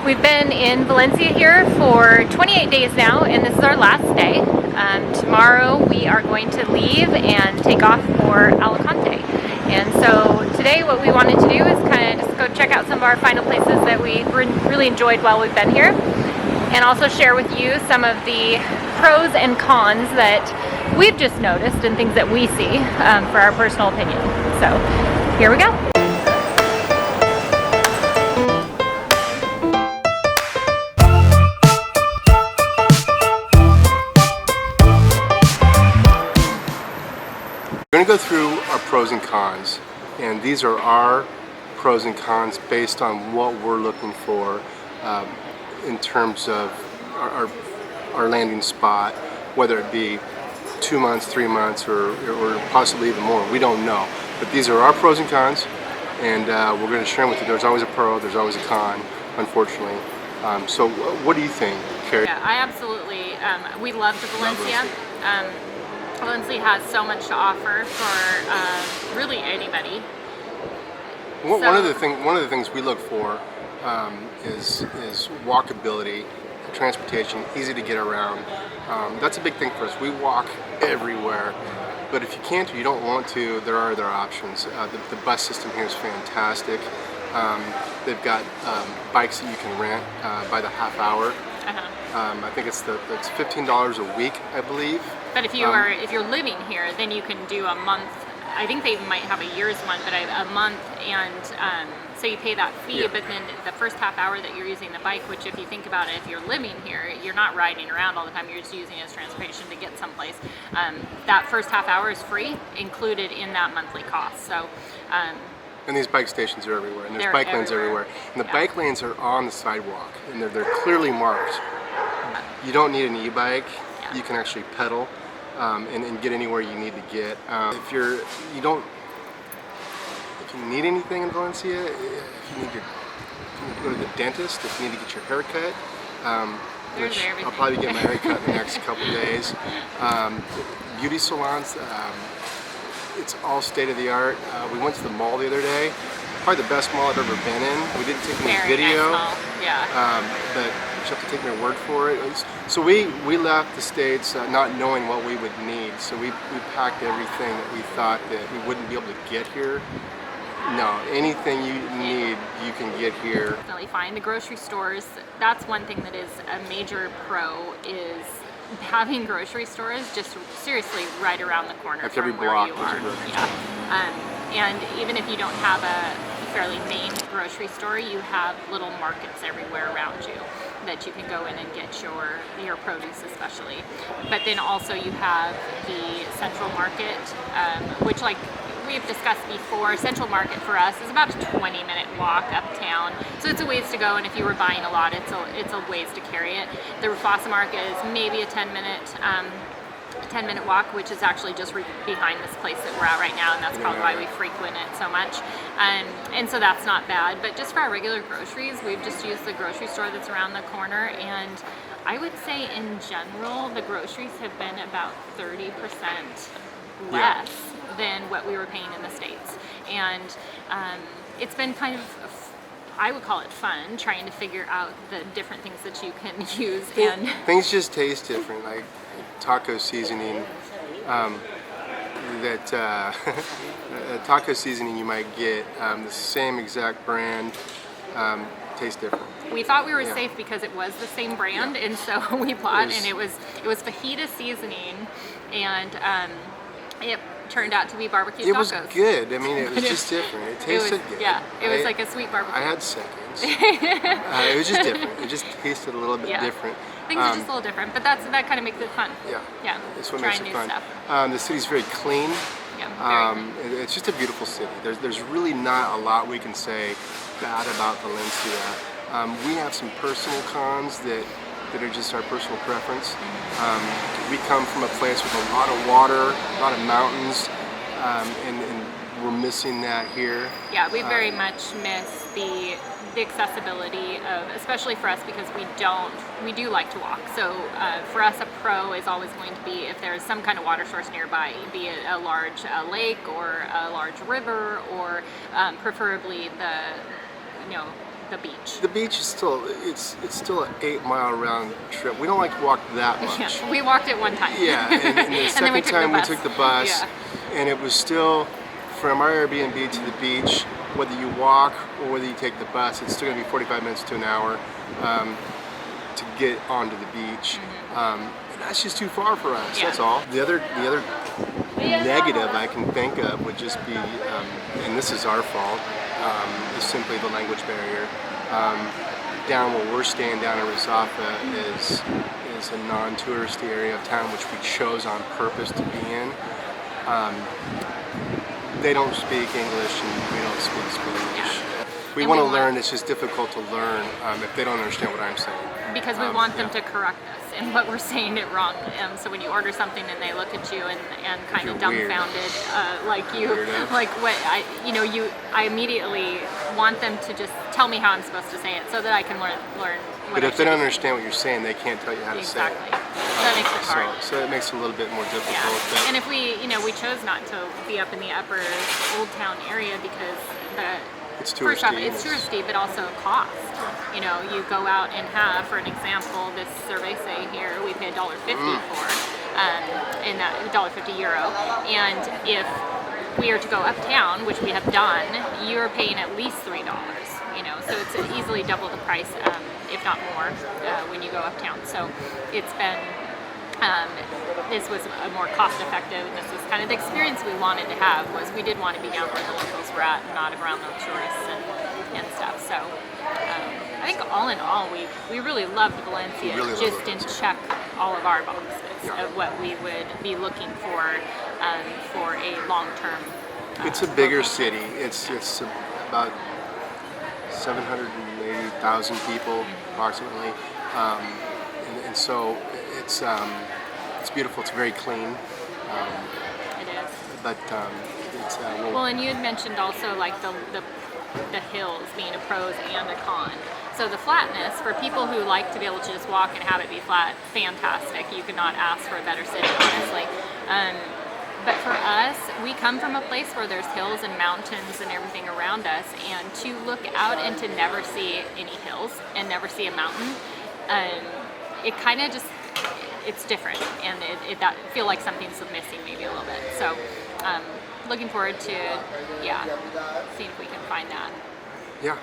We've been in Valencia here for 28 days now, and this is our last day. Tomorrow we are going to leave and take off for Alicante. And so today what we wanted to do is kind of just go check out some of our final places that we really enjoyed while we've been here, and also share with you some of the pros and cons that we've just noticed and things that we see for our personal opinion. So here we go. We're going to go through our pros and cons, and these are our pros and cons based on what we're looking for in terms of our landing spot, whether it be 2 months, 3 months, or possibly even more. We don't know, but these are our pros and cons, and we're going to share them with you. There's always a pro, there's always a con, unfortunately. So what do you think, Carrie? Yeah, I absolutely, we loved Valencia. Valencia has so much to offer for really anybody. One of the things we look for is walkability, transportation, easy to get around. That's a big thing for us. We walk everywhere, but if you can't or you don't want to, there are other options. The bus system here is fantastic. They've got bikes that you can rent by the half hour. I think it's $15 a week, I believe. But if you're living here, then you can do a month. I think they might have a year's one, but a month, and so you pay that fee. Yeah. But then the first half hour that you're using the bike, which if you think about it, if you're living here, you're not riding around all the time. You're just using it as transportation to get someplace. That first half hour is free, included in that monthly cost. So. And these bike stations are everywhere, and there's bike lanes everywhere. And the bike lanes are on the sidewalk, and they're clearly marked. You don't need an e-bike. Yeah. You can actually pedal and get anywhere you need to get. If you need anything in Valencia, if you need to go to the dentist, if you need to get your hair cut, which I'll probably get my hair cut in the next couple of days. Beauty salons. It's all state-of-the-art. We went to the mall the other day. Probably the best mall I've ever been in. We didn't take any video, nice mall. Yeah. But you just have to take my word for it. So we left the States not knowing what we would need. So we packed everything that we thought that we wouldn't be able to get here. No, anything you need, you can get here. Definitely find the grocery stores. That's one thing that is a major pro, is having grocery stores just seriously right around the corner Like from every where block you are. Yeah. And even if you don't have a fairly main grocery store, you have little markets everywhere around you that you can go in and get your produce especially. But then also you have the Central Market, which, like we've discussed before, Central Market for us is about a 20-minute walk uptown. So it's a ways to go, and if you were buying a lot, it's a ways to carry it. The Russafa Market is maybe a 10-minute walk, which is actually just behind this place that we're at right now, and that's probably why we frequent it so much. And so that's not bad. But just for our regular groceries, we've just used the grocery store that's around the corner, and I would say in general, the groceries have been about 30% less than what we were paying in the States. And it's been kind of, I would call it fun, trying to figure out the different things that you can use. And things just taste different, like taco seasoning. Taco seasoning you might get the same exact brand, tastes different. We thought we were safe because it was the same brand, and so we bought, and it was fajita seasoning, and it turned out to be barbecue tacos. It was good. I mean, it was just different. It tasted good. Yeah, it was like a sweet barbecue. I had seconds. It was just different. It just tasted a little bit different. Things are just a little different, but that kind of makes it fun. Yeah. That's what makes it fun. Stuff. The city's very clean. Yeah, it's just a beautiful city. There's really not a lot we can say bad about Valencia. We have some personal cons that are just our personal preference. We come from a place with a lot of water, a lot of mountains, and we're missing that here. Yeah, we very much miss the accessibility of, especially for us, because we do like to walk. So for us, a pro is always going to be if there's some kind of water source nearby, be it a large lake or a large river, or preferably the beach. The beach is still it's still an 8-mile round trip. We don't like to walk that much. Yeah, we walked it one time. Yeah, and the And then second we took time the we bus. took the bus, Yeah. and it was still from our Airbnb to the beach. Whether you walk or whether you take the bus, it's still going to be 45 minutes to an hour to get onto the beach. And that's just too far for us. Yeah. That's all. The other negative I can think of would just be, and this is our fault, is simply the language barrier. Down where we're staying down in Russafa is a non-touristy area of town which we chose on purpose to be in. They don't speak English and we don't speak Spanish. Yeah. We And want to we learn, it's just difficult to learn if they don't understand what I'm saying. Because we want them yeah. to correct us and what we're saying it wrong. So when you order something and they look at you and kind You're of weird. dumbfounded, like you, Weirdo. like what I immediately want them to just tell me how I'm supposed to say it so that I can learn what But I if they should don't be understand what you're saying, they can't tell you how to Exactly. say it. That makes it hard. So it makes it a little bit more difficult. Yeah. But And if we chose not to be up in the upper Old Town area because it's first off, touristy. it's touristy, but also cost. You know, you go out and have, for an example, this cerveza here, we pay $1.50 for, and that €1.50. And if we are to go uptown, which we have done, you're paying at least $3. You know, so it's easily double the price, if not more, when you go uptown. So it's been. This was a more cost-effective, and this was kind of the experience we wanted to have. Was we did want to be down where the locals were at, and not around the tourists and stuff. So I think all in all, we really loved Valencia. We really Just loved didn't Valencia. check all of our boxes Yeah. of what we would be looking for a long-term. It's a bigger local city. It's about 780,000 people approximately, and so it's beautiful. It's very clean, It is. but it's Well, and you had mentioned also like the hills being a pros and a con. So the flatness, for people who like to be able to just walk and have it be flat, fantastic. You could not ask for a better city, honestly. But for us, we come from a place where there's hills and mountains and everything around us, and to look out and to never see any hills and never see a mountain, it kind of just, it's different, and that feel like something's missing maybe a little bit. So looking forward to, seeing if we can find that. yeah.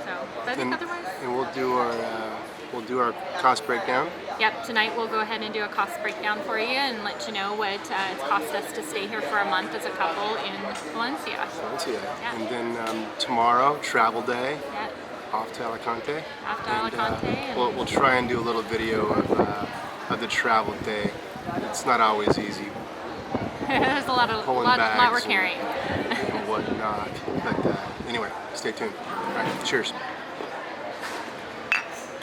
So, but I think otherwise, And we'll do our cost breakdown. yep, tonight we'll go ahead and do a cost breakdown for you and let you know what it's cost us to stay here for a month as a couple in Valencia. Valencia. Yeah. And then tomorrow, travel day, Yeah, off to Alicante. off to And, Alicante. And we'll try and do a little video of the travel day. It's not always easy there's a lot pulling we're bags carrying. and whatnot. But anyway, stay tuned. All right, cheers.